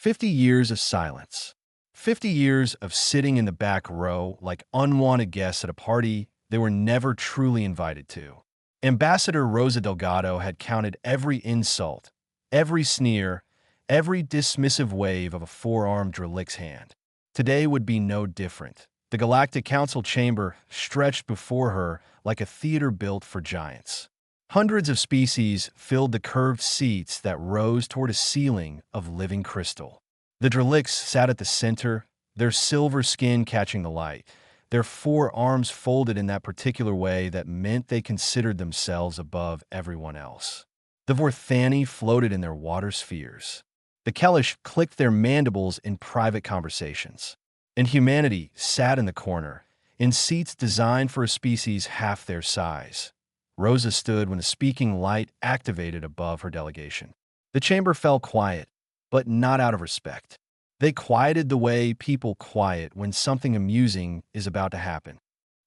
50 years of silence. 50 years of sitting in the back row like unwanted guests at a party they were never truly invited to. Ambassador Rosa Delgado had counted every insult, every sneer, every dismissive wave of a four-armed Drelix hand. Today would be no different. The Galactic Council chamber stretched before her like a theater built for giants. Hundreds of species filled the curved seats that rose toward a ceiling of living crystal. The Drelix sat at the center, their silver skin catching the light, their four arms folded in that particular way that meant they considered themselves above everyone else. The Vorthani floated in their water spheres. The Kellish clicked their mandibles in private conversations. And humanity sat in the corner, in seats designed for a species half their size. Rosa stood when the speaking light activated above her delegation. The chamber fell quiet, but not out of respect. They quieted the way people quiet when something amusing is about to happen.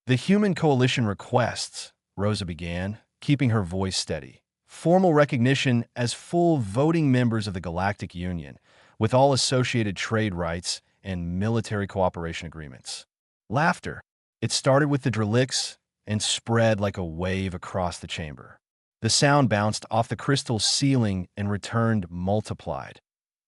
The Human Coalition requests, Rosa began, keeping her voice steady, formal recognition as full voting members of the Galactic Union, with all associated trade rights and military cooperation agreements. Laughter. It started with the Drelix and spread like a wave across the chamber. The sound bounced off the crystal ceiling and returned multiplied.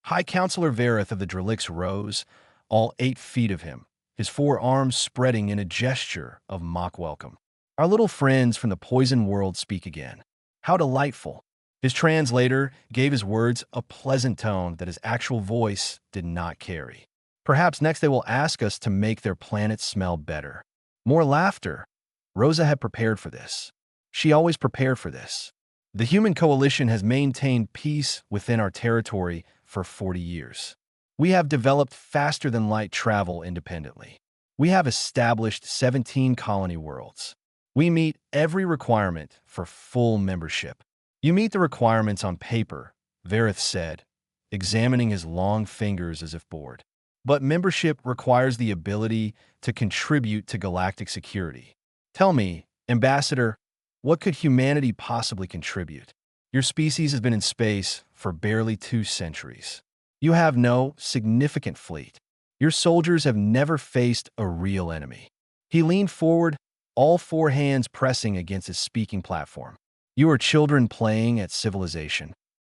High Counselor Vareth of the Drelix rose, all 8 feet of him, his four arms spreading in a gesture of mock welcome. Our little friends from the poison world speak again. How delightful. His translator gave his words a pleasant tone that his actual voice did not carry. Perhaps next they will ask us to make their planet smell better. More laughter. Rosa had prepared for this. She always prepared for this. The Human Coalition has maintained peace within our territory for 40 years. We have developed faster-than-light travel independently. We have established 17 colony worlds. We meet every requirement for full membership. You meet the requirements on paper, Vareth said, examining his long fingers as if bored. But membership requires the ability to contribute to galactic security. Tell me, Ambassador, what could humanity possibly contribute? Your species has been in space for barely 2 centuries. You have no significant fleet. Your soldiers have never faced a real enemy. He leaned forward, all 4 hands pressing against his speaking platform. You are children playing at civilization.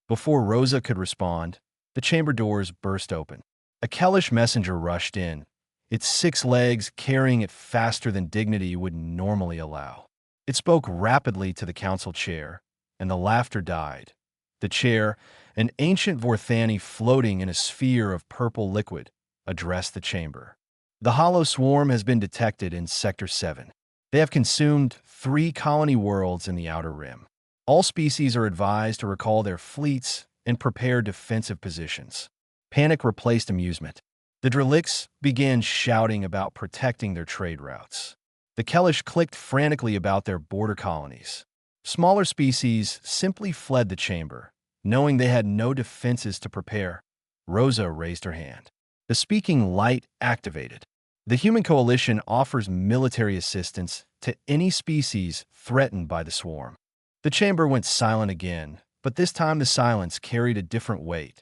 Before Rosa could respond, the chamber doors burst open. A Kellish messenger rushed in, its 6 legs carrying it faster than dignity would normally allow. It spoke rapidly to the council chair, and the laughter died. The chair, an ancient Vorthani floating in a sphere of purple liquid, addressed the chamber. The hollow swarm has been detected in Sector 7. They have consumed 3 colony worlds in the Outer Rim. All species are advised to recall their fleets and prepare defensive positions. Panic replaced amusement. The Drelix began shouting about protecting their trade routes. The Kellish clicked frantically about their border colonies. Smaller species simply fled the chamber, knowing they had no defenses to prepare. Rosa raised her hand. The speaking light activated. The Human Coalition offers military assistance to any species threatened by the swarm. The chamber went silent again, but this time the silence carried a different weight.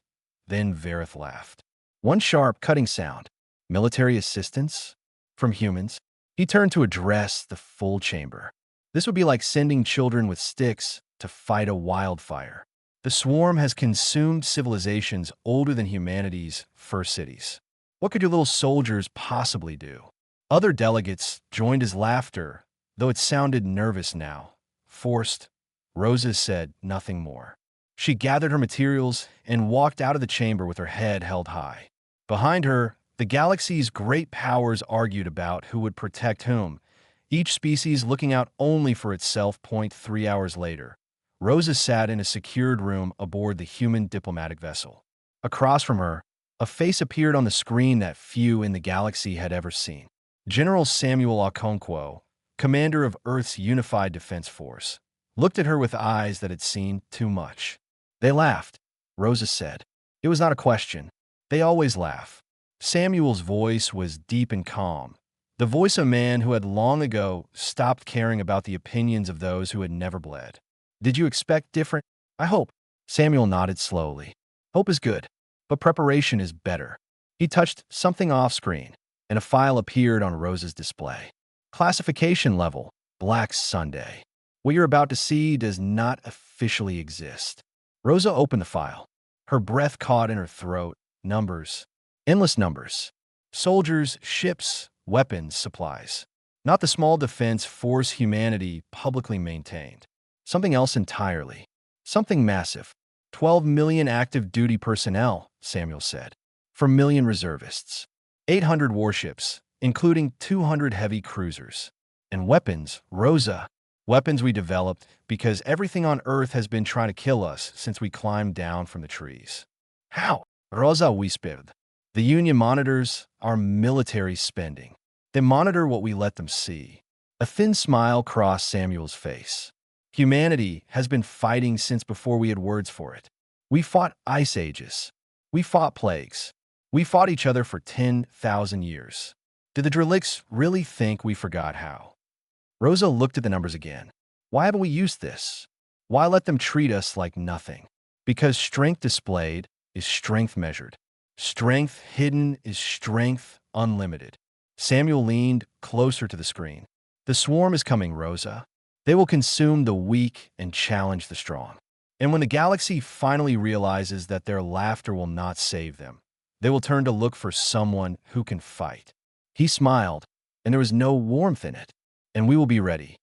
Then Vareth laughed. One sharp, cutting sound. Military assistance? From humans? He turned to address the full chamber. This would be like sending children with sticks to fight a wildfire. The swarm has consumed civilizations older than humanity's first cities. What could your little soldiers possibly do? Other delegates joined his laughter, though it sounded nervous now. Forced. Rosa said nothing more. She gathered her materials and walked out of the chamber with her head held high. Behind her, the galaxy's great powers argued about who would protect whom, each species looking out only for itself. 3 hours later, Rosa sat in a secured room aboard the human diplomatic vessel. Across from her, a face appeared on the screen that few in the galaxy had ever seen. General Samuel Okonkwo, commander of Earth's Unified Defense Force, looked at her with eyes that had seen too much. They laughed, Rosa said. It was not a question. They always laugh. Samuel's voice was deep and calm, the voice of a man who had long ago stopped caring about the opinions of those who had never bled. Did you expect different? I hope. Samuel nodded slowly. Hope is good. but preparation is better. He touched something off-screen, and a file appeared on Rosa's display. Classification level, Black Sunday. What you're about to see does not officially exist. Rosa opened the file. Her breath caught in her throat. Numbers. Endless numbers. Soldiers, ships, weapons, supplies. Not the small defense force humanity publicly maintained. Something else entirely. Something massive. 12 million active duty personnel, Samuel said. 4 million reservists. 800 warships, including 200 heavy cruisers. And weapons, Rosa. Weapons we developed because everything on Earth has been trying to kill us since we climbed down from the trees. How? Rosa whispered. The Union monitors our military spending. They monitor what we let them see. A thin smile crossed Samuel's face. Humanity has been fighting since before we had words for it. We fought ice ages. We fought plagues. We fought each other for 10,000 years. Did the Driliks really think we forgot how? Rosa looked at the numbers again. Why haven't we used this? Why let them treat us like nothing? Because strength displayed is strength measured. Strength hidden is strength unlimited. Samuel leaned closer to the screen. The swarm is coming, Rosa. They will consume the weak and challenge the strong. And when the galaxy finally realizes that their laughter will not save them, they will turn to look for someone who can fight. He smiled, and there was no warmth in it. And we will be ready.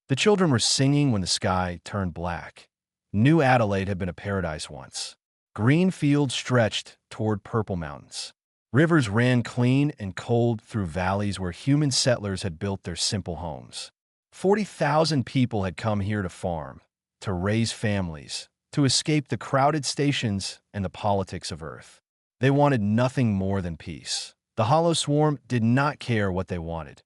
The children were singing when the sky turned black. New Adelaide had been a paradise once. Green fields stretched toward purple mountains. Rivers ran clean and cold through valleys where human settlers had built their simple homes. 40,000 people had come here to farm, to raise families, to escape the crowded stations and the politics of Earth. They wanted nothing more than peace. The hollow swarm did not care what they wanted.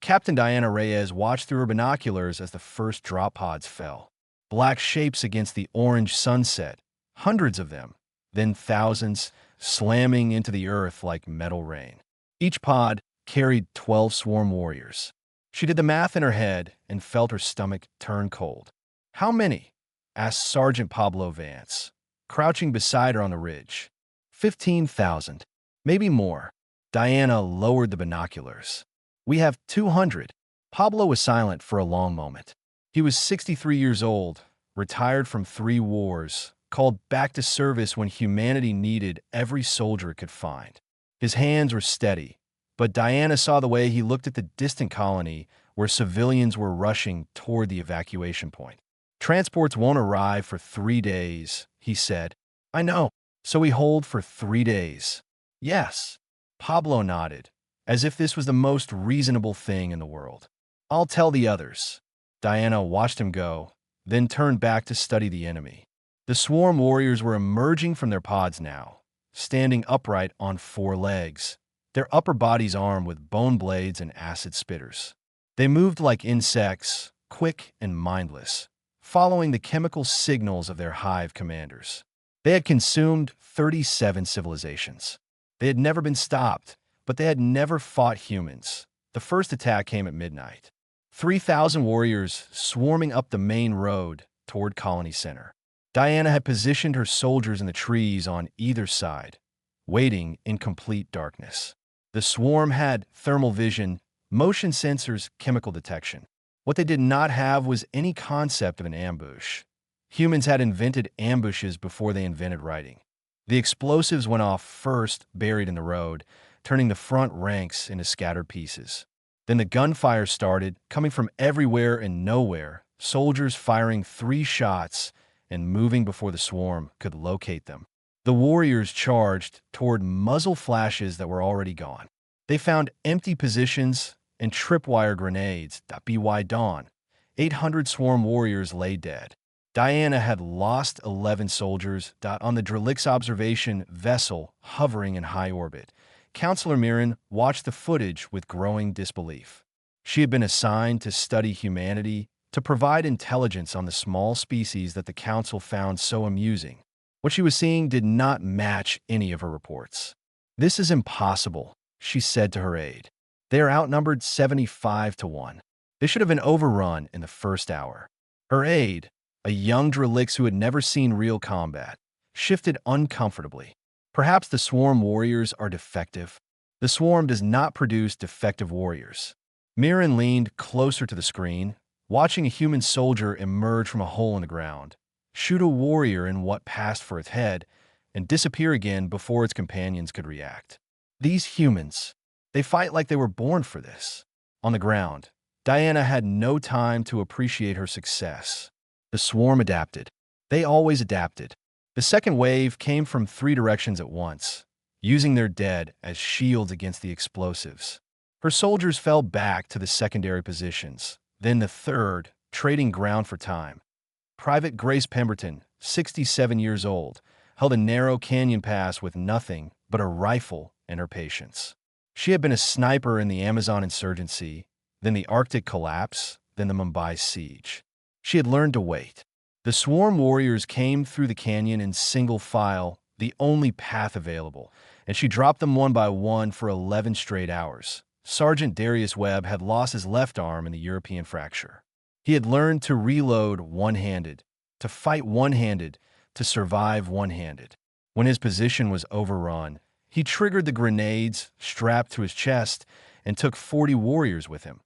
Captain Diana Reyes watched through her binoculars as the first drop pods fell. Black shapes against the orange sunset, hundreds of them, then thousands, slamming into the earth like metal rain. Each pod carried 12 swarm warriors. She did the math in her head and felt her stomach turn cold. How many? Asked Sergeant Pablo Vance, crouching beside her on the ridge. 15,000. Maybe more. Diana lowered the binoculars. We have 200. Pablo was silent for a long moment. He was 63 years old, retired from 3 wars, called back to service when humanity needed every soldier it could find. His hands were steady, but Diana saw the way he looked at the distant colony where civilians were rushing toward the evacuation point. Transports won't arrive for 3 days, he said. I know, so we hold for 3 days. Yes. Pablo nodded, as if this was the most reasonable thing in the world. I'll tell the others. Diana watched him go, then turned back to study the enemy. The swarm warriors were emerging from their pods now, standing upright on 4 legs, their upper bodies armed with bone blades and acid spitters. They moved like insects, quick and mindless, following the chemical signals of their hive commanders. They had consumed 37 civilizations. They had never been stopped, but they had never fought humans. The first attack came at midnight. 3,000 warriors swarming up the main road toward Colony Center. Diana had positioned her soldiers in the trees on either side, waiting in complete darkness. The swarm had thermal vision, motion sensors, chemical detection. What they did not have was any concept of an ambush. Humans had invented ambushes before they invented writing. The explosives went off first, buried in the road, turning the front ranks into scattered pieces. Then the gunfire started, coming from everywhere and nowhere, soldiers firing 3 shots and moving before the swarm could locate them. The warriors charged toward muzzle flashes that were already gone. They found empty positions and tripwire grenades. By dawn, 800 swarm warriors lay dead. Diana had lost 11 soldiers. On the Drelix observation vessel hovering in high orbit, Counselor Mirren watched the footage with growing disbelief. She had been assigned to study humanity, to provide intelligence on the small species that the Council found so amusing. What she was seeing did not match any of her reports. This is impossible, she said to her aide. They are outnumbered 75 to 1. They should have been overrun in the first hour. Her aide, a young Drelix who had never seen real combat, shifted uncomfortably. Perhaps the swarm warriors are defective. The swarm does not produce defective warriors. Mirren leaned closer to the screen, watching a human soldier emerge from a hole in the ground, shoot a warrior in what passed for its head, and disappear again before its companions could react. These humans, they fight like they were born for this. On the ground, Diana had no time to appreciate her success. The swarm adapted. They always adapted. The second wave came from 3 directions at once, using their dead as shields against the explosives. Her soldiers fell back to the secondary positions, then the third, trading ground for time. Private Grace Pemberton, 67 years old, held a narrow canyon pass with nothing but a rifle and her patience. She had been a sniper in the Amazon insurgency, then the Arctic collapse, then the Mumbai siege. She had learned to wait. The swarm warriors came through the canyon in single file, the only path available, and she dropped them one by one for 11 straight hours. Sergeant Darius Webb had lost his left arm in the European fracture. He had learned to reload one-handed, to fight one-handed, to survive one-handed. When his position was overrun, he triggered the grenades strapped to his chest and took 40 warriors with him.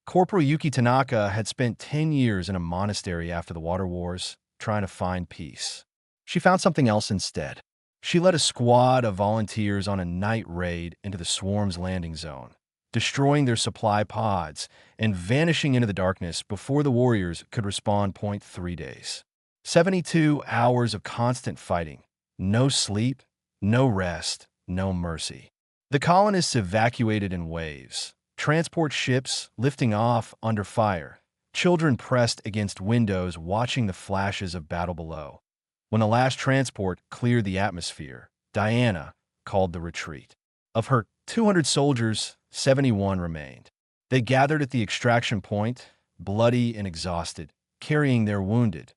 Corporal Yuki Tanaka had spent 10 years in a monastery after the water wars, trying to find peace. She found something else instead. She led a squad of volunteers on a night raid into the swarm's landing zone, destroying their supply pods and vanishing into the darkness before the warriors could respond. 3 days. 72 hours of constant fighting. No sleep, no rest, no mercy. The colonists evacuated in waves. Transport ships lifting off under fire. Children pressed against windows watching the flashes of battle below. When the last transport cleared the atmosphere, Diana called the retreat. Of her 200 soldiers, 71 remained. They gathered at the extraction point, bloody and exhausted, carrying their wounded.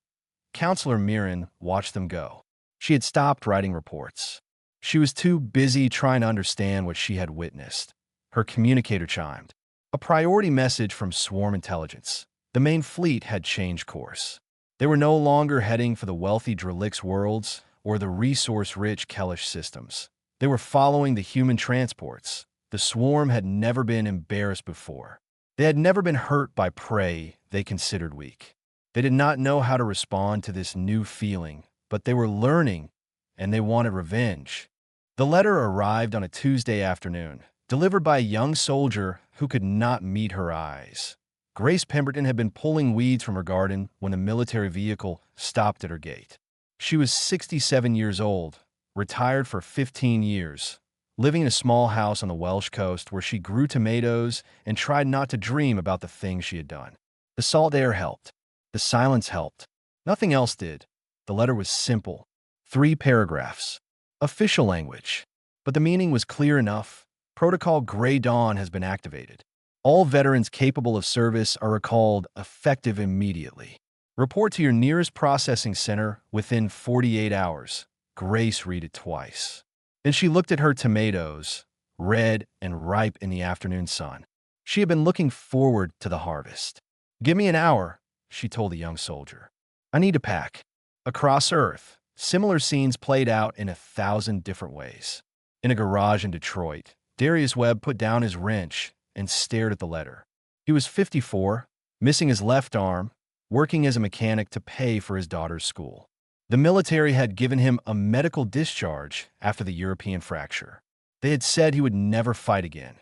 Counselor Mirren watched them go. She had stopped writing reports. She was too busy trying to understand what she had witnessed. Her communicator chimed. A priority message from Swarm Intelligence. The main fleet had changed course. They were no longer heading for the wealthy Drelix worlds or the resource-rich Kellish systems. They were following the human transports. The Swarm had never been embarrassed before. They had never been hurt by prey they considered weak. They did not know how to respond to this new feeling, but they were learning, and they wanted revenge. The letter arrived on a Tuesday afternoon, delivered by a young soldier who could not meet her eyes. Grace Pemberton had been pulling weeds from her garden when the military vehicle stopped at her gate. She was 67 years old, retired for 15 years, living in a small house on the Welsh coast where she grew tomatoes and tried not to dream about the things she had done. The salt air helped. The silence helped. Nothing else did. The letter was simple. 3 paragraphs. Official language. But the meaning was clear enough. Protocol Grey Dawn has been activated. All veterans capable of service are recalled effective immediately. Report to your nearest processing center within 48 hours. Grace read it twice. Then she looked at her tomatoes, red and ripe in the afternoon sun. She had been looking forward to the harvest. Give me an hour, she told the young soldier. I need to pack. Across Earth, similar scenes played out in 1,000 different ways. In a garage in Detroit, Darius Webb put down his wrench and stared at the letter. He was 54, missing his left arm, working as a mechanic to pay for his daughter's school. The military had given him a medical discharge after the European fracture. They had said he would never fight again.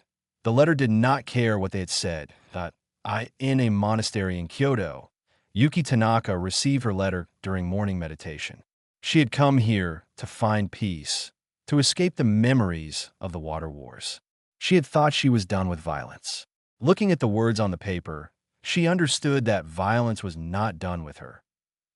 The letter did not care what they had said. In a monastery in Kyoto, Yuki Tanaka received her letter during morning meditation. She had come here to find peace, to escape the memories of the water wars. She had thought she was done with violence. Looking at the words on the paper, she understood that violence was not done with her.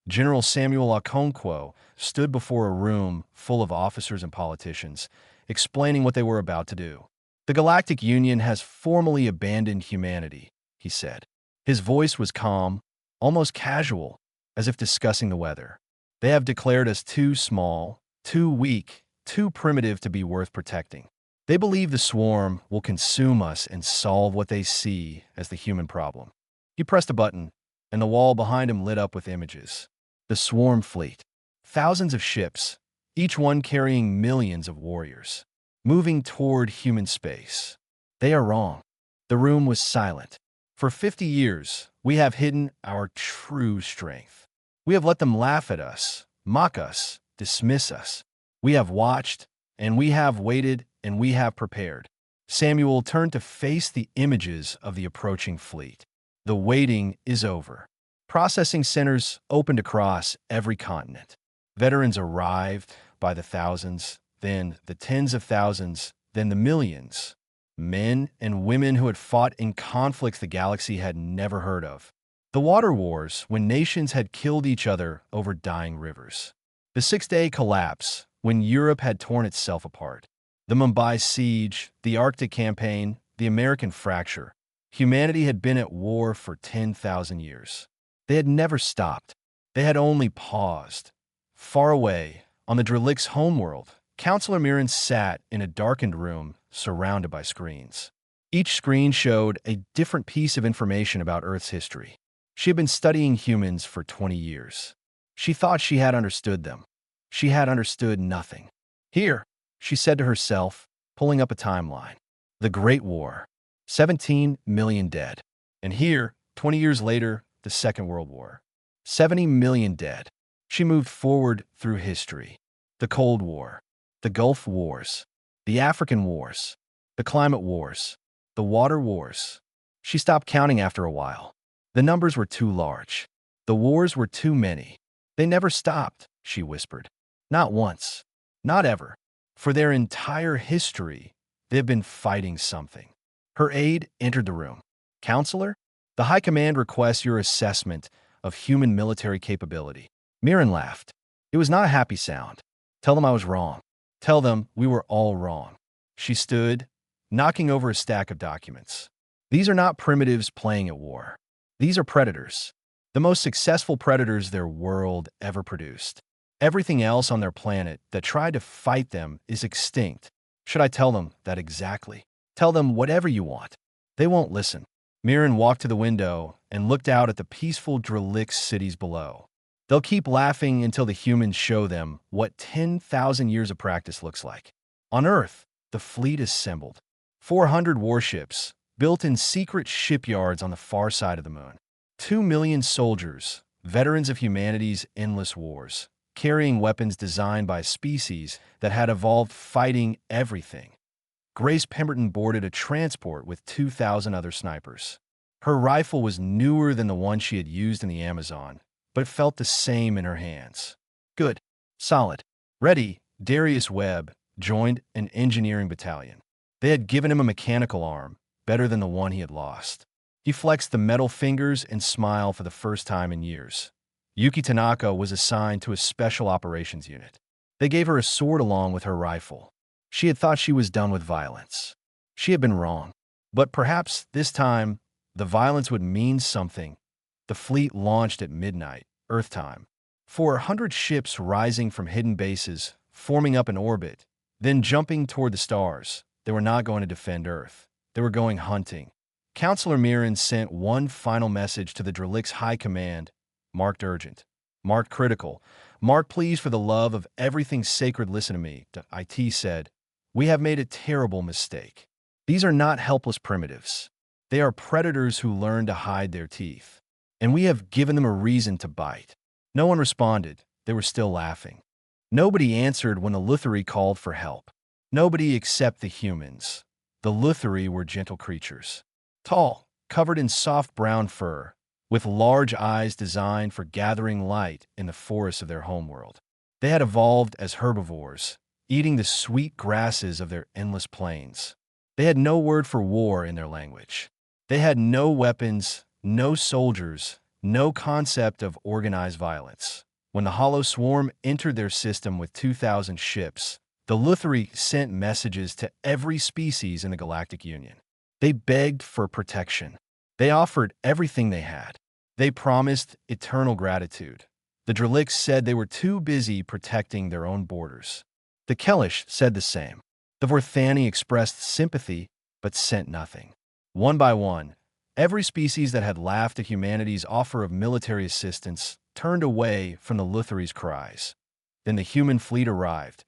General Samuel Okonkwo stood before a room full of officers and politicians, explaining what they were about to do. The Galactic Union has formally abandoned humanity, he said. His voice was calm, almost casual, as if discussing the weather. They have declared us too small, too weak, too primitive to be worth protecting. They believe the swarm will consume us and solve what they see as the human problem. He pressed a button, and the wall behind him lit up with images. The swarm fleet. Thousands of ships, each one carrying millions of warriors, moving toward human space. They are wrong. The room was silent. For 50 years, we have hidden our true strength. We have let them laugh at us, mock us, dismiss us. We have watched, and we have waited, and we have prepared. Samuel turned to face the images of the approaching fleet. The waiting is over. Processing centers opened across every continent. Veterans arrived by the thousands, then the tens of thousands, then the millions. Men and women who had fought in conflicts the galaxy had never heard of. The water wars, when nations had killed each other over dying rivers. The Six-Day Collapse, when Europe had torn itself apart. The Mumbai Siege, the Arctic Campaign, the American Fracture. Humanity had been at war for 10,000 years. They had never stopped. They had only paused. Far away, on the Drelix homeworld, Counselor Mirren sat in a darkened room surrounded by screens. Each screen showed a different piece of information about Earth's history. She had been studying humans for 20 years. She thought she had understood them. She had understood nothing. Here, she said to herself, pulling up a timeline. The Great War. 17 million dead. And here, 20 years later, the Second World War. 70 million dead. She moved forward through history. The Cold War. The Gulf Wars. The African Wars. The Climate Wars. The Water Wars. She stopped counting after a while. The numbers were too large. The wars were too many. They never stopped, she whispered. Not once. Not ever. For their entire history, they've been fighting something. Her aide entered the room. Counselor, the High Command requests your assessment of human military capability. Mirren laughed. It was not a happy sound. Tell them I was wrong. Tell them we were all wrong. She stood, knocking over a stack of documents. These are not primitives playing at war. These are predators. The most successful predators their world ever produced. Everything else on their planet that tried to fight them is extinct. Should I tell them that exactly? Tell them whatever you want. They won't listen. Mirren walked to the window and looked out at the peaceful Drelix cities below. They'll keep laughing until the humans show them what 10,000 years of practice looks like. On Earth, the fleet assembled. 400 warships, built in secret shipyards on the far side of the moon. 2 million soldiers, veterans of humanity's endless wars, carrying weapons designed by a species that had evolved fighting everything. Grace Pemberton boarded a transport with 2,000 other snipers. Her rifle was newer than the one she had used in the Amazon, but felt the same in her hands. Good. Solid. Ready, Darius Webb joined an engineering battalion. They had given him a mechanical arm, better than the one he had lost. He flexed the metal fingers and smiled for the first time in years. Yuki Tanaka was assigned to a special operations unit. They gave her a sword along with her rifle. She had thought she was done with violence. She had been wrong. But perhaps this time, the violence would mean something. The fleet launched at midnight, Earth time. 400 ships rising from hidden bases, forming up an orbit, then jumping toward the stars. They were not going to defend Earth. They were going hunting. Counselor Mirren sent one final message to the Drelix High Command, marked urgent, marked critical, marked please for the love of everything sacred listen to me. IT said, we have made a terrible mistake. These are not helpless primitives. They are predators who learn to hide their teeth. And we have given them a reason to bite. No one responded. They were still laughing. Nobody answered when the Lutheri called for help. Nobody except the humans. The Lutheri were gentle creatures. Tall, covered in soft brown fur, with large eyes designed for gathering light in the forests of their homeworld. They had evolved as herbivores, eating the sweet grasses of their endless plains. They had no word for war in their language. They had no weapons, no soldiers, no concept of organized violence. When the Hollow Swarm entered their system with 2,000 ships, the Lutheri sent messages to every species in the Galactic Union. They begged for protection. They offered everything they had. They promised eternal gratitude. The Drelix said they were too busy protecting their own borders. The Kellish said the same. The Vorthani expressed sympathy, but sent nothing. One by one, every species that had laughed at humanity's offer of military assistance turned away from the Lutheri's cries. Then the human fleet arrived.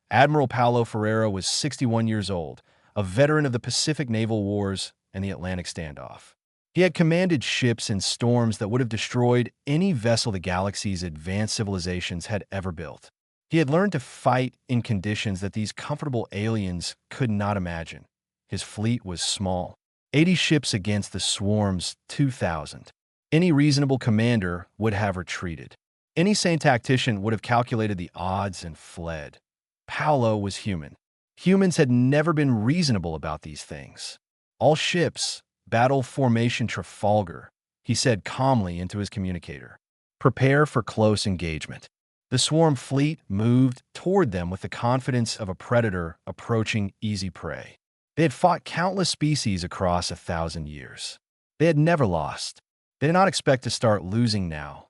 Admiral Paulo Ferreira was 61 years old, a veteran of the Pacific Naval Wars and the Atlantic Standoff. He had commanded ships in storms that would have destroyed any vessel the galaxy's advanced civilizations had ever built. He had learned to fight in conditions that these comfortable aliens could not imagine. His fleet was small, 80 ships against the swarm's 2,000. Any reasonable commander would have retreated. Any sane tactician would have calculated the odds and fled. Paulo was human. Humans had never been reasonable about these things. All ships, battle formation Trafalgar, he said calmly into his communicator. Prepare for close engagement. The swarm fleet moved toward them with the confidence of a predator approaching easy prey. They had fought countless species across 1,000 years. They had never lost. They did not expect to start losing now.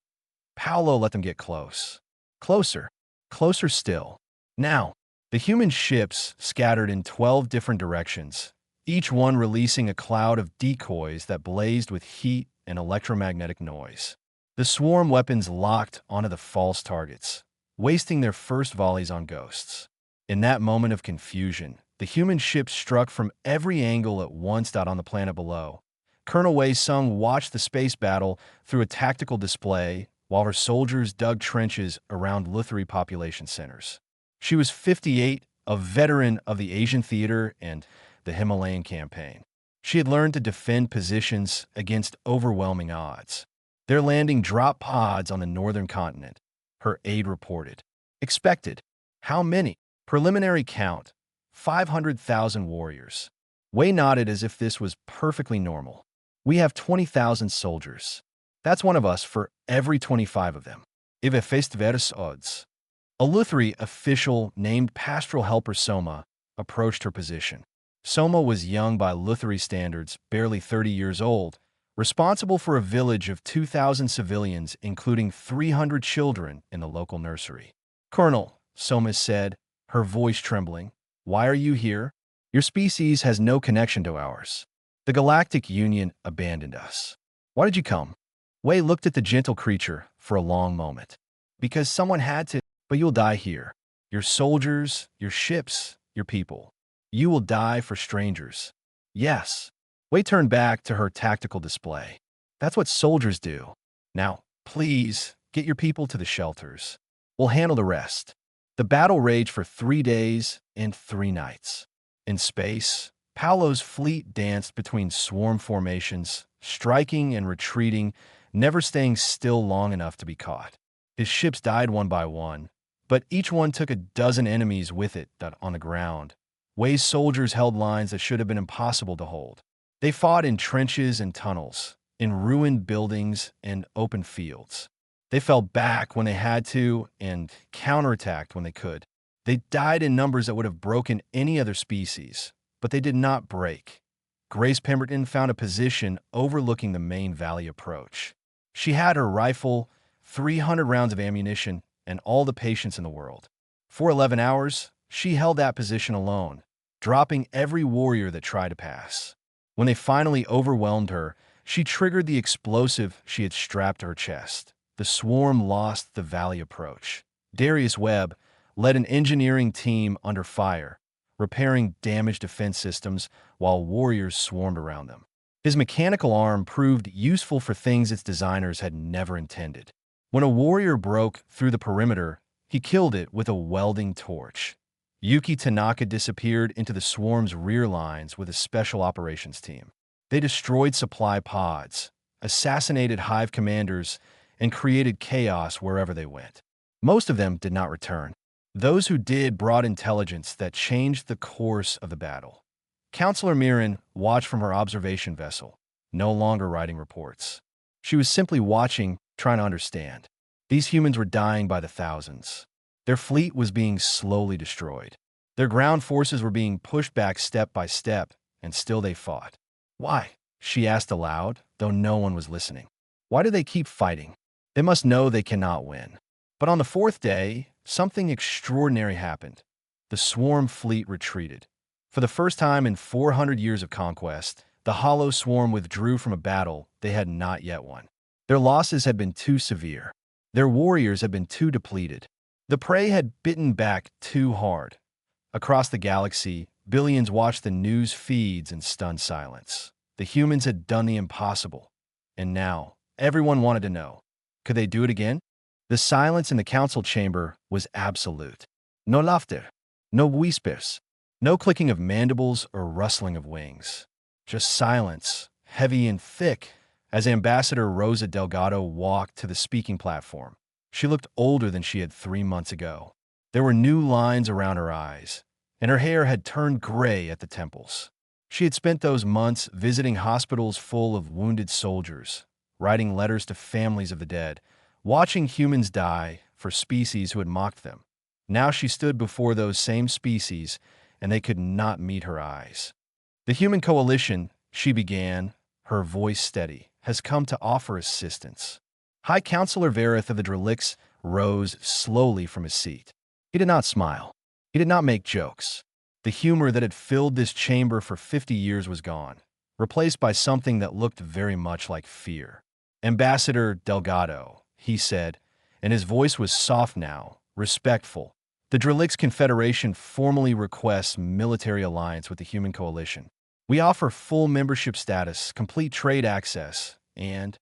Paulo let them get close. Closer. Closer still. Now, the human ships scattered in 12 different directions, each one releasing a cloud of decoys that blazed with heat and electromagnetic noise. The swarm weapons locked onto the false targets, wasting their first volleys on ghosts. In that moment of confusion, the human ships struck from every angle at once out on the planet below. Colonel Wei Sung watched the space battle through a tactical display while her soldiers dug trenches around Lutheri population centers. She was 58, a veteran of the Asian theater and the Himalayan campaign. She had learned to defend positions against overwhelming odds. They're landing drop pods on the northern continent, her aide reported. Expected. How many? Preliminary count. 500,000 warriors. Wei nodded as if this was perfectly normal. We have 20,000 soldiers. That's one of us for every 25 of them. If a face odds. A Lutheri official named Pastoral Helper Soma approached her position. Soma was young by Lutheri standards, barely 30 years old, responsible for a village of 2,000 civilians, including 300 children in the local nursery. Colonel, Soma said, her voice trembling, why are you here? Your species has no connection to ours. The Galactic Union abandoned us. Why did you come? Wei looked at the gentle creature for a long moment. Because someone had to, but you'll die here. Your soldiers, your ships, your people. You will die for strangers. Yes. Wei turned back to her tactical display. That's what soldiers do. Now, please, get your people to the shelters. We'll handle the rest. The battle raged for 3 days and 3 nights. In space, Paulo's fleet danced between swarm formations, striking and retreating, never staying still long enough to be caught. His ships died one by one, but each one took a dozen enemies with it on the ground. Wei's soldiers held lines that should have been impossible to hold. They fought in trenches and tunnels, in ruined buildings and open fields. They fell back when they had to and counterattacked when they could. They died in numbers that would have broken any other species, but they did not break. Grace Pemberton found a position overlooking the main valley approach. She had her rifle, 300 rounds of ammunition, and all the patience in the world. For 11 hours, she held that position alone, dropping every warrior that tried to pass. When they finally overwhelmed her, she triggered the explosive she had strapped to her chest. The swarm lost the valley approach. Darius Webb led an engineering team under fire, repairing damaged defense systems while warriors swarmed around them. His mechanical arm proved useful for things its designers had never intended. When a warrior broke through the perimeter, he killed it with a welding torch. Yuki Tanaka disappeared into the swarm's rear lines with a special operations team. They destroyed supply pods, assassinated hive commanders, and created chaos wherever they went. Most of them did not return. Those who did brought intelligence that changed the course of the battle. Counselor Mirren watched from her observation vessel, no longer writing reports. She was simply watching, trying to understand. These humans were dying by the thousands. Their fleet was being slowly destroyed. Their ground forces were being pushed back step by step, and still they fought. Why? She asked aloud, though no one was listening. Why do they keep fighting? They must know they cannot win. But on the 4th day, something extraordinary happened. The swarm fleet retreated. For the first time in 400 years of conquest, the hollow swarm withdrew from a battle they had not yet won. Their losses had been too severe. Their warriors had been too depleted. The prey had bitten back too hard. Across the galaxy, billions watched the news feeds in stunned silence. The humans had done the impossible. And now, everyone wanted to know, could they do it again? The silence in the council chamber was absolute. No laughter, no whispers, no clicking of mandibles or rustling of wings. Just silence, heavy and thick, as Ambassador Rosa Delgado walked to the speaking platform. She looked older than she had 3 months ago. There were new lines around her eyes, and her hair had turned gray at the temples. She had spent those months visiting hospitals full of wounded soldiers, writing letters to families of the dead, watching humans die for species who had mocked them. Now she stood before those same species, and they could not meet her eyes. The Human Coalition, she began, her voice steady, has come to offer assistance. High Counselor Vareth of the Drelix rose slowly from his seat. He did not smile. He did not make jokes. The humor that had filled this chamber for 50 years was gone, replaced by something that looked very much like fear. Ambassador Delgado, he said, and his voice was soft now, respectful. The Drelix Confederation formally requests military alliance with the Human Coalition. We offer full membership status, complete trade access, and...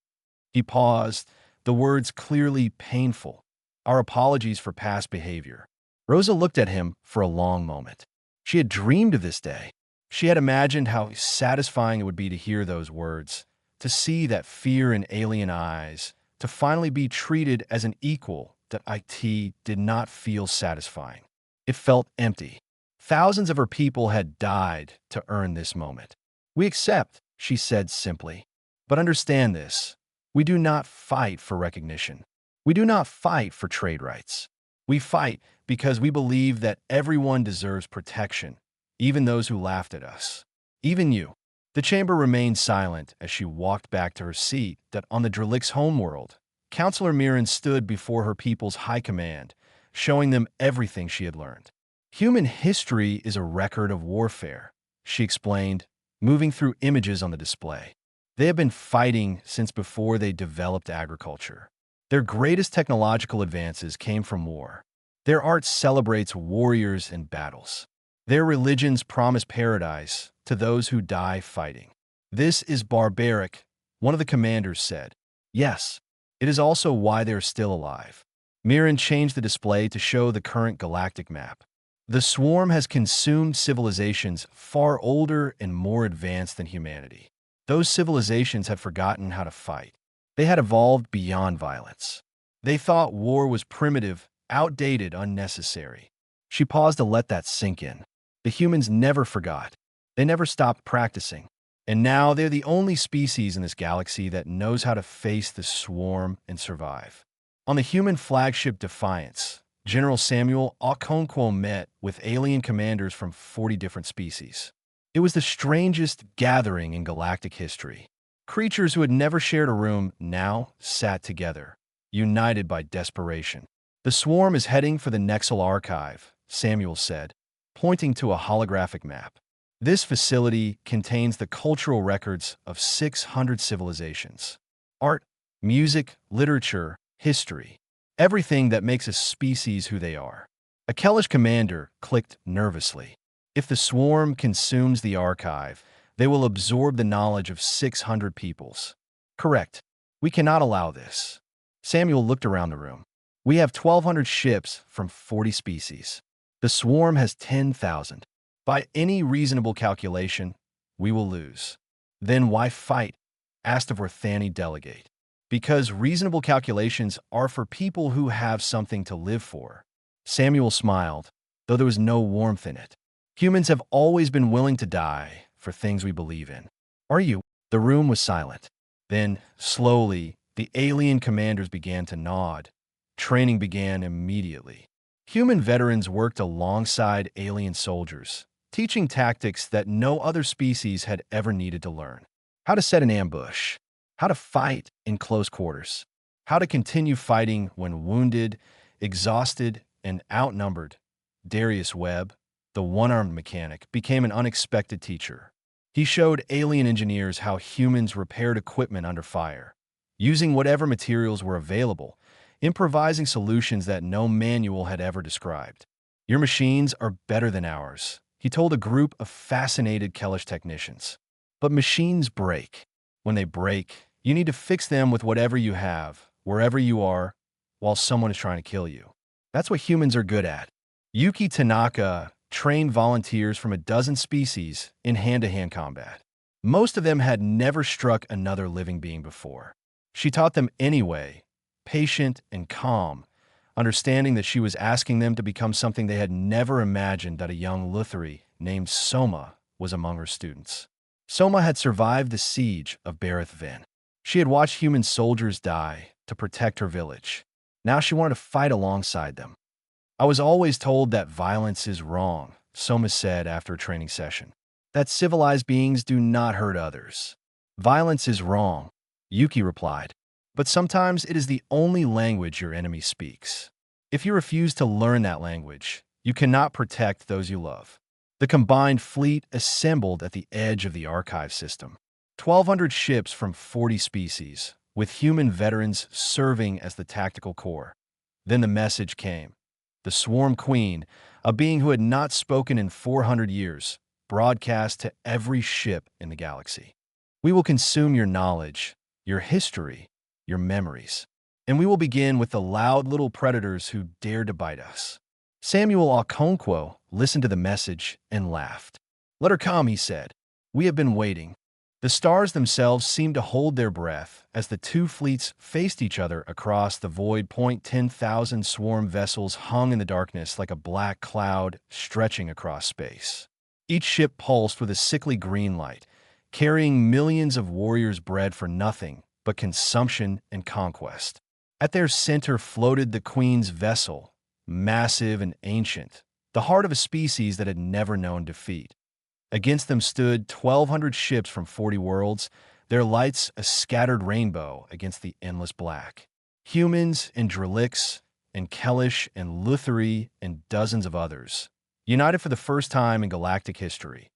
He paused, the words clearly painful. Our apologies for past behavior. Rosa looked at him for a long moment. She had dreamed of this day. She had imagined how satisfying it would be to hear those words, to see that fear in alien eyes, to finally be treated as an equal. That IT did not feel satisfying. It felt empty. Thousands of her people had died to earn this moment. We accept, she said simply. But understand this. We do not fight for recognition. We do not fight for trade rights. We fight because we believe that everyone deserves protection, even those who laughed at us. Even you. The chamber remained silent as she walked back to her seat. That on the Drelix homeworld, Counselor Mirren stood before her people's high command, showing them everything she had learned. Human history is a record of warfare, she explained, moving through images on the display. They have been fighting since before they developed agriculture. Their greatest technological advances came from war. Their art celebrates warriors and battles. Their religions promise paradise to those who die fighting. This is barbaric, one of the commanders said. Yes, it is also why they're still alive. Mirren changed the display to show the current galactic map. The swarm has consumed civilizations far older and more advanced than humanity. Those civilizations had forgotten how to fight. They had evolved beyond violence. They thought war was primitive, outdated, unnecessary. She paused to let that sink in. The humans never forgot. They never stopped practicing. And now they're the only species in this galaxy that knows how to face the swarm and survive. On the human flagship Defiance, General Samuel Okonkwo met with alien commanders from 40 different species. It was the strangest gathering in galactic history. Creatures who had never shared a room now sat together, united by desperation. The swarm is heading for the Nexel Archive, Samuel said, pointing to a holographic map. This facility contains the cultural records of 600 civilizations. Art, music, literature, history. Everything that makes a species who they are. A Kellish commander clicked nervously. If the swarm consumes the archive, they will absorb the knowledge of 600 peoples. Correct. We cannot allow this. Samuel looked around the room. We have 1,200 ships from 40 species. The swarm has 10,000. By any reasonable calculation, we will lose. Then why fight? Asked a Vorthani delegate. Because reasonable calculations are for people who have something to live for. Samuel smiled, though there was no warmth in it. Humans have always been willing to die for things we believe in. Are you? The room was silent. Then, slowly, the alien commanders began to nod. Training began immediately. Human veterans worked alongside alien soldiers, teaching tactics that no other species had ever needed to learn. How to set an ambush. How to fight in close quarters. How to continue fighting when wounded, exhausted, and outnumbered. Darius Webb, the one-armed mechanic, became an unexpected teacher. He showed alien engineers how humans repaired equipment under fire, using whatever materials were available, improvising solutions that no manual had ever described. Your machines are better than ours, he told a group of fascinated Kellish technicians. But machines break. When they break, you need to fix them with whatever you have, wherever you are, while someone is trying to kill you. That's what humans are good at. Yuki Tanaka trained volunteers from a dozen species in hand-to-hand combat. Most of them had never struck another living being before. She taught them anyway, patient and calm, understanding that she was asking them to become something they had never imagined. That a young Lutheri named Soma was among her students. Soma had survived the siege of Barith Vin. She had watched human soldiers die to protect her village. Now she wanted to fight alongside them. I was always told that violence is wrong, Soma said after a training session. That civilized beings do not hurt others. Violence is wrong, Yuki replied. But sometimes it is the only language your enemy speaks. If you refuse to learn that language, you cannot protect those you love. The combined fleet assembled at the edge of the archive system. 1,200 ships from 40 species, with human veterans serving as the tactical core. Then the message came. The Swarm Queen, a being who had not spoken in 400 years, broadcast to every ship in the galaxy. We will consume your knowledge, your history, your memories. And we will begin with the loud little predators who dared to bite us. Samuel Okonkwo listened to the message and laughed. Let her come, he said. We have been waiting. The stars themselves seemed to hold their breath as the two fleets faced each other across the void. 10,000 swarm vessels hung in the darkness like a black cloud stretching across space. Each ship pulsed with a sickly green light, carrying millions of warriors bred for nothing but consumption and conquest. At their center floated the Queen's vessel, massive and ancient, the heart of a species that had never known defeat. Against them stood 1,200 ships from 40 worlds, their lights a scattered rainbow against the endless black. Humans and Drelix and Kellish and Lutheri and dozens of others, united for the first time in galactic history.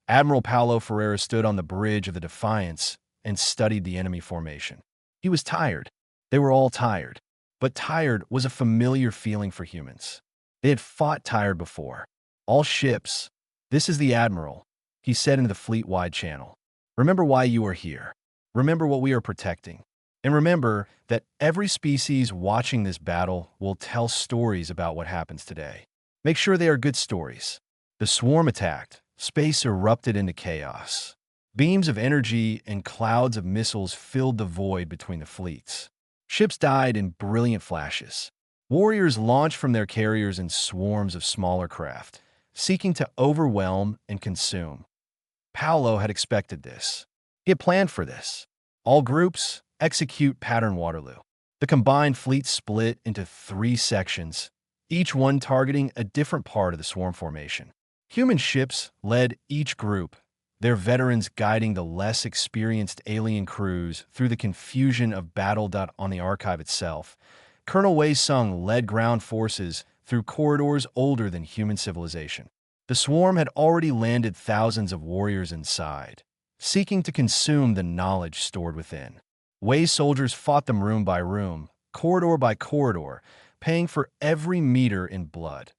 Admiral Paulo Ferreira stood on the bridge of the Defiance and studied the enemy formation. He was tired. They were all tired. But tired was a familiar feeling for humans. They had fought tired before. All ships. This is the Admiral, he said into the fleet-wide channel. Remember why you are here. Remember what we are protecting. And remember that every species watching this battle will tell stories about what happens today. Make sure they are good stories. The swarm attacked. Space erupted into chaos. Beams of energy and clouds of missiles filled the void between the fleets. Ships died in brilliant flashes. Warriors launched from their carriers in swarms of smaller craft, seeking to overwhelm and consume. Paulo had expected this. He had planned for this. All groups, execute pattern Waterloo. The combined fleet split into 3 sections, each one targeting a different part of the swarm formation. Human ships led each group, their veterans guiding the less experienced alien crews through the confusion of battle. On the archive itself, Colonel Wei Sung led ground forces through corridors older than human civilization. The swarm had already landed thousands of warriors inside, seeking to consume the knowledge stored within. Wei's soldiers fought them room by room, corridor by corridor, paying for every meter in blood.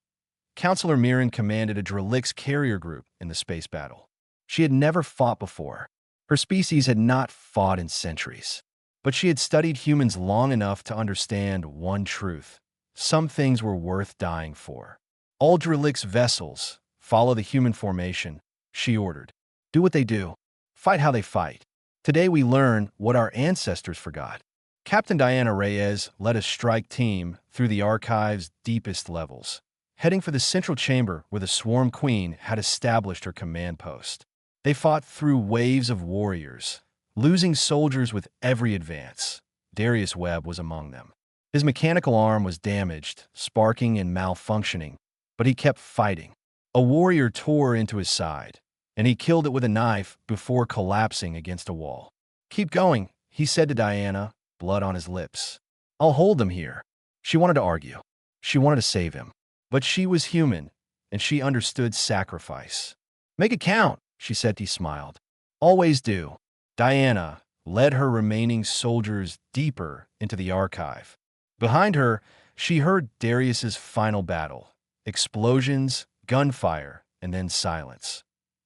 Counselor Mirren commanded a Drelix carrier group in the space battle. She had never fought before. Her species had not fought in centuries. But she had studied humans long enough to understand one truth. Some things were worth dying for. All Drelix vessels, follow the human formation, she ordered. Do what they do. Fight how they fight. Today we learn what our ancestors forgot. Captain Diana Reyes led a strike team through the archive's deepest levels, heading for the central chamber where the Swarm Queen had established her command post. They fought through waves of warriors, losing soldiers with every advance. Darius Webb was among them. His mechanical arm was damaged, sparking and malfunctioning, but he kept fighting. A warrior tore into his side, and he killed it with a knife before collapsing against a wall. Keep going, he said to Diana, blood on his lips. I'll hold them here. She wanted to argue. She wanted to save him. But she was human, and she understood sacrifice. Make it count, she said. He smiled. Always do. Diana led her remaining soldiers deeper into the archive. Behind her, she heard Darius's final battle. Explosions, gunfire, and then silence.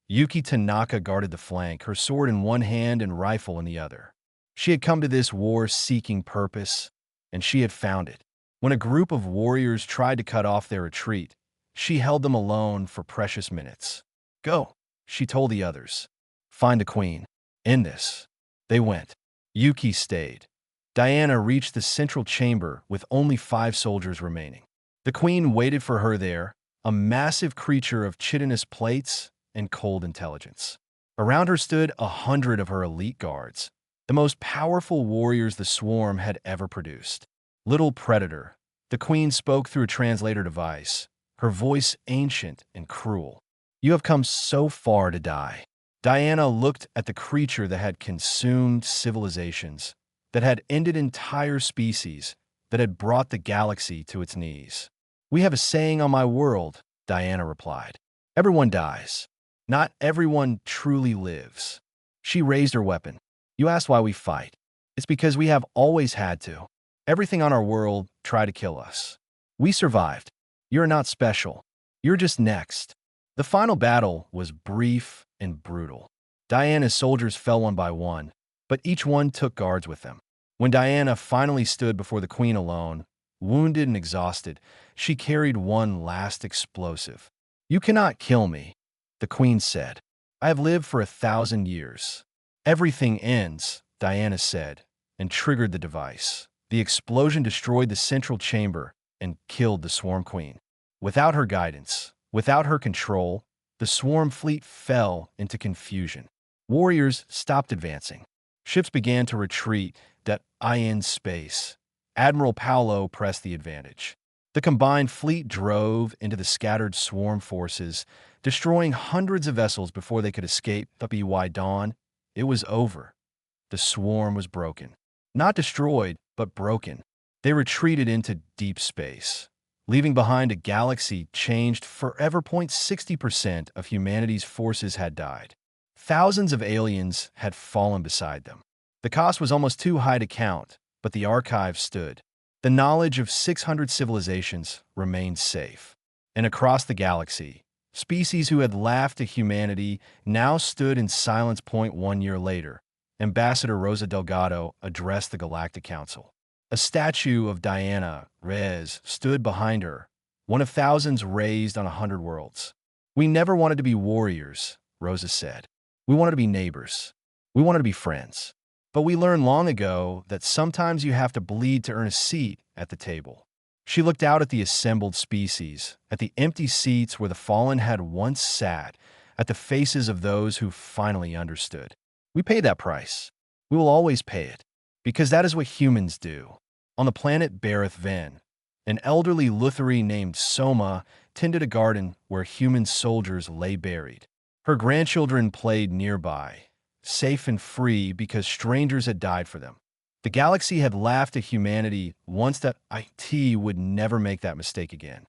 Yuki Tanaka guarded the flank, her sword in one hand and rifle in the other. She had come to this war seeking purpose, and she had found it. When a group of warriors tried to cut off their retreat, she held them alone for precious minutes. Go, she told the others. Find the queen. End this. They went. Yuki stayed. Diana reached the central chamber with only 5 soldiers remaining. The queen waited for her there, a massive creature of chitinous plates and cold intelligence. Around her stood 100 of her elite guards, the most powerful warriors the swarm had ever produced. Little predator, the queen spoke through a translator device, her voice ancient and cruel. You have come so far to die. Diana looked at the creature that had consumed civilizations, that had ended entire species, that had brought the galaxy to its knees. We have a saying on my world, Diana replied. Everyone dies. Not everyone truly lives. She raised her weapon. You asked why we fight. It's because we have always had to. Everything on our world tried to kill us. We survived. You're not special. You're just next. The final battle was brief and brutal. Diana's soldiers fell one by one, but each one took guards with them. When Diana finally stood before the queen alone, wounded and exhausted, she carried one last explosive. You cannot kill me, the queen said. I have lived for 1,000 years. Everything ends, Diana said, and triggered the device. The explosion destroyed the central chamber and killed the swarm queen. Without her guidance, without her control, the swarm fleet fell into confusion. Warriors stopped advancing. Ships began to retreat in space. Admiral Paolo pressed the advantage. The combined fleet drove into the scattered swarm forces, destroying hundreds of vessels before they could escape. By dawn, it was over. The swarm was broken. Not destroyed, but broken. They retreated into deep space, leaving behind a galaxy changed forever. 60% of humanity's forces had died. Thousands of aliens had fallen beside them. The cost was almost too high to count, but the archive stood. The knowledge of 600 civilizations remained safe. And across the galaxy, species who had laughed at humanity now stood in silence. 1 year later, Ambassador Rosa Delgado addressed the Galactic Council. A statue of Diana Rez stood behind her, one of thousands raised on 100 worlds. We never wanted to be warriors, Rosa said. We wanted to be neighbors. We wanted to be friends. But we learned long ago that sometimes you have to bleed to earn a seat at the table. She looked out at the assembled species, at the empty seats where the fallen had once sat, at the faces of those who finally understood. We paid that price. We will always pay it, because that is what humans do. On the planet Bareth Ven, an elderly Lutheri named Soma tended a garden where human soldiers lay buried. Her grandchildren played nearby, safe and free because strangers had died for them. The galaxy had laughed at humanity once that IT would never make that mistake again.